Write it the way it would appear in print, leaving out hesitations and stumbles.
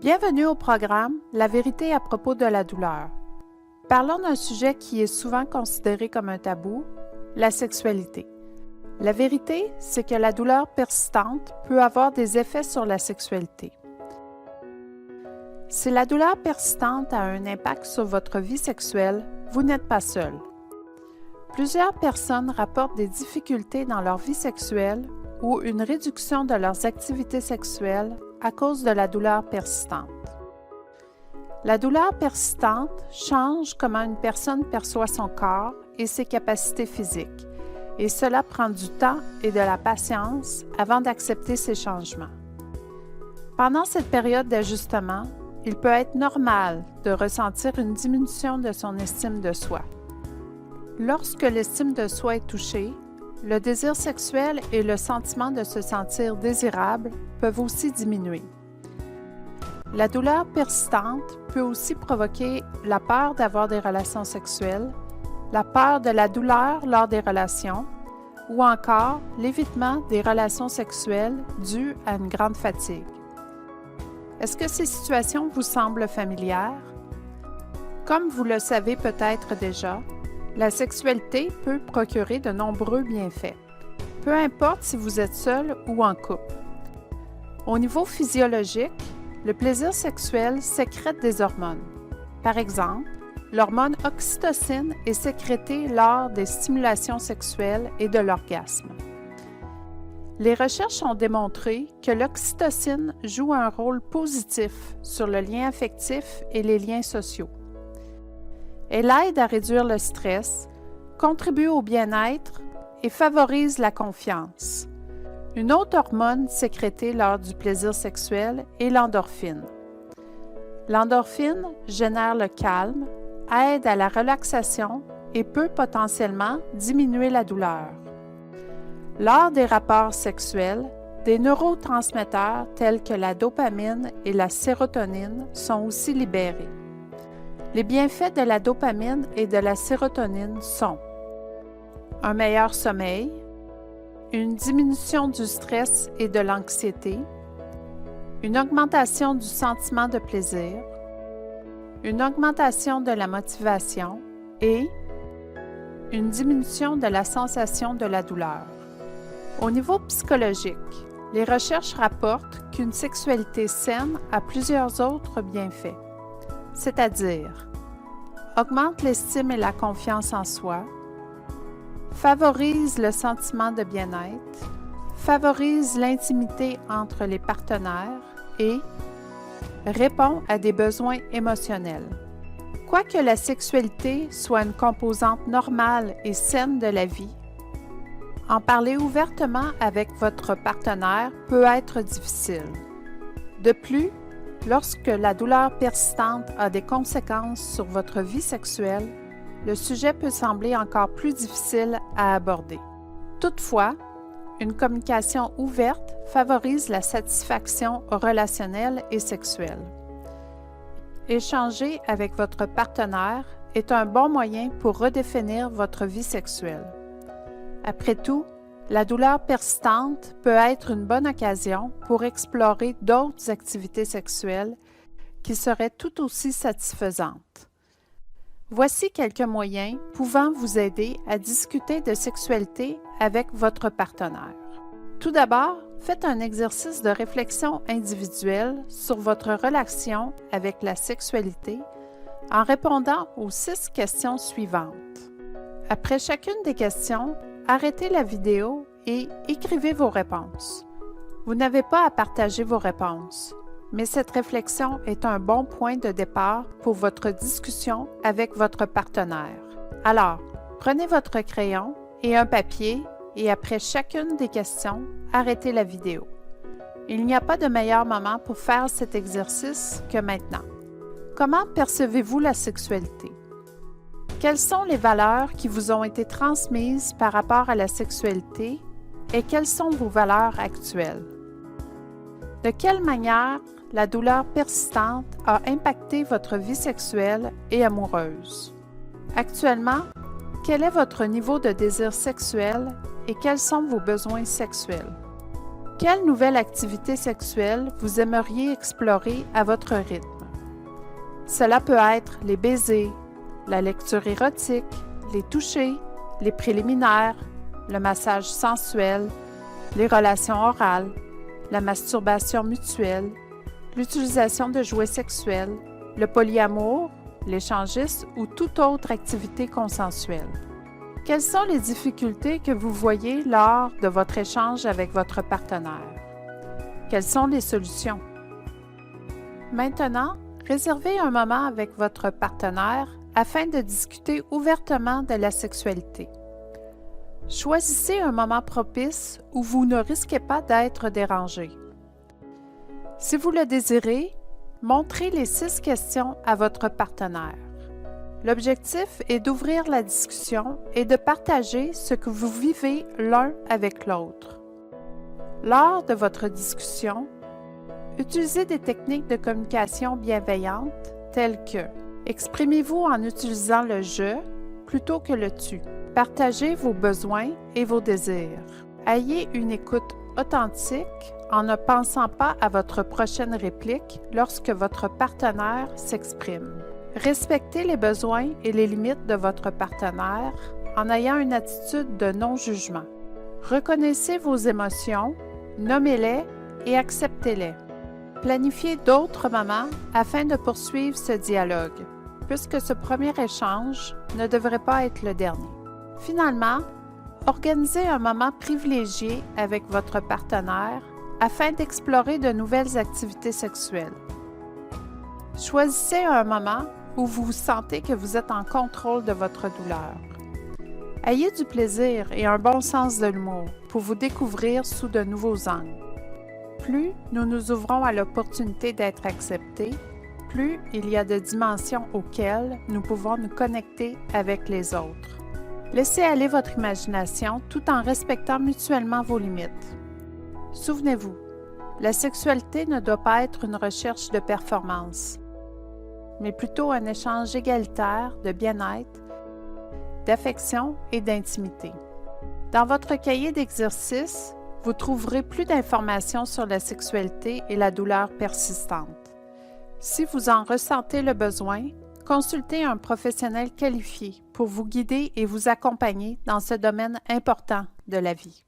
Bienvenue au programme La vérité à propos de la douleur. Parlons d'un sujet qui est souvent considéré comme un tabou, la sexualité. La vérité, c'est que la douleur persistante peut avoir des effets sur la sexualité. Si la douleur persistante a un impact sur votre vie sexuelle, vous n'êtes pas seul. Plusieurs personnes rapportent des difficultés dans leur vie sexuelle ou une réduction de leurs activités sexuelles à cause de la douleur persistante. La douleur persistante change comment une personne perçoit son corps et ses capacités physiques, et cela prend du temps et de la patience avant d'accepter ces changements. Pendant cette période d'ajustement, il peut être normal de ressentir une diminution de son estime de soi. Lorsque l'estime de soi est touchée, le désir sexuel et le sentiment de se sentir désirable peuvent aussi diminuer. La douleur persistante peut aussi provoquer la peur d'avoir des relations sexuelles, la peur de la douleur lors des relations ou encore l'évitement des relations sexuelles dues à une grande fatigue. Est-ce que ces situations vous semblent familières? Comme vous le savez peut-être déjà, la sexualité peut procurer de nombreux bienfaits, peu importe si vous êtes seul ou en couple. Au niveau physiologique, le plaisir sexuel sécrète des hormones. Par exemple, l'hormone oxytocine est sécrétée lors des stimulations sexuelles et de l'orgasme. Les recherches ont démontré que l'oxytocine joue un rôle positif sur le lien affectif et les liens sociaux. Elle aide à réduire le stress, contribue au bien-être et favorise la confiance. Une autre hormone sécrétée lors du plaisir sexuel est l'endorphine. L'endorphine génère le calme, aide à la relaxation et peut potentiellement diminuer la douleur. Lors des rapports sexuels, des neurotransmetteurs tels que la dopamine et la sérotonine sont aussi libérés. Les bienfaits de la dopamine et de la sérotonine sont un meilleur sommeil, une diminution du stress et de l'anxiété, une augmentation du sentiment de plaisir, une augmentation de la motivation et une diminution de la sensation de la douleur. Au niveau psychologique, les recherches rapportent qu'une sexualité saine a plusieurs autres bienfaits, c'est-à-dire augmente l'estime et la confiance en soi, favorise le sentiment de bien-être, favorise l'intimité entre les partenaires et répond à des besoins émotionnels. Quoique la sexualité soit une composante normale et saine de la vie, en parler ouvertement avec votre partenaire peut être difficile. De plus, lorsque la douleur persistante a des conséquences sur votre vie sexuelle, le sujet peut sembler encore plus difficile à aborder. Toutefois, une communication ouverte favorise la satisfaction relationnelle et sexuelle. Échanger avec votre partenaire est un bon moyen pour redéfinir votre vie sexuelle. Après tout, la douleur persistante peut être une bonne occasion pour explorer d'autres activités sexuelles qui seraient tout aussi satisfaisantes. Voici quelques moyens pouvant vous aider à discuter de sexualité avec votre partenaire. Tout d'abord, faites un exercice de réflexion individuelle sur votre relation avec la sexualité en répondant aux 6 questions suivantes. Après chacune des questions, arrêtez la vidéo et écrivez vos réponses. Vous n'avez pas à partager vos réponses, mais cette réflexion est un bon point de départ pour votre discussion avec votre partenaire. Alors, prenez votre crayon et un papier et après chacune des questions, arrêtez la vidéo. Il n'y a pas de meilleur moment pour faire cet exercice que maintenant. Comment percevez-vous la sexualité? Quelles sont les valeurs qui vous ont été transmises par rapport à la sexualité et quelles sont vos valeurs actuelles? De quelle manière la douleur persistante a impacté votre vie sexuelle et amoureuse? Actuellement, quel est votre niveau de désir sexuel et quels sont vos besoins sexuels? Quelle nouvelle activité sexuelle vous aimeriez explorer à votre rythme? Cela peut être les baisers, la lecture érotique, les touchés, les préliminaires, le massage sensuel, les relations orales, la masturbation mutuelle, l'utilisation de jouets sexuels, le polyamour, l'échangisme ou toute autre activité consensuelle. Quelles sont les difficultés que vous voyez lors de votre échange avec votre partenaire? Quelles sont les solutions? Maintenant, réservez un moment avec votre partenaire afin de discuter ouvertement de la sexualité. Choisissez un moment propice où vous ne risquez pas d'être dérangé. Si vous le désirez, montrez les 6 questions à votre partenaire. L'objectif est d'ouvrir la discussion et de partager ce que vous vivez l'un avec l'autre. Lors de votre discussion, utilisez des techniques de communication bienveillantes telles que exprimez-vous en utilisant le « je » plutôt que le « tu ». Partagez vos besoins et vos désirs. Ayez une écoute authentique en ne pensant pas à votre prochaine réplique lorsque votre partenaire s'exprime. Respectez les besoins et les limites de votre partenaire en ayant une attitude de non-jugement. Reconnaissez vos émotions, nommez-les et acceptez-les. Planifiez d'autres moments afin de poursuivre ce dialogue, puisque ce premier échange ne devrait pas être le dernier. Finalement, organisez un moment privilégié avec votre partenaire afin d'explorer de nouvelles activités sexuelles. Choisissez un moment où vous sentez que vous êtes en contrôle de votre douleur. Ayez du plaisir et un bon sens de l'humour pour vous découvrir sous de nouveaux angles. Plus nous nous ouvrons à l'opportunité d'être acceptés, plus il y a de dimensions auxquelles nous pouvons nous connecter avec les autres. Laissez aller votre imagination tout en respectant mutuellement vos limites. Souvenez-vous, la sexualité ne doit pas être une recherche de performance, mais plutôt un échange égalitaire de bien-être, d'affection et d'intimité. Dans votre cahier d'exercices, vous trouverez plus d'informations sur la sexualité et la douleur persistante. Si vous en ressentez le besoin, consultez un professionnel qualifié pour vous guider et vous accompagner dans ce domaine important de la vie.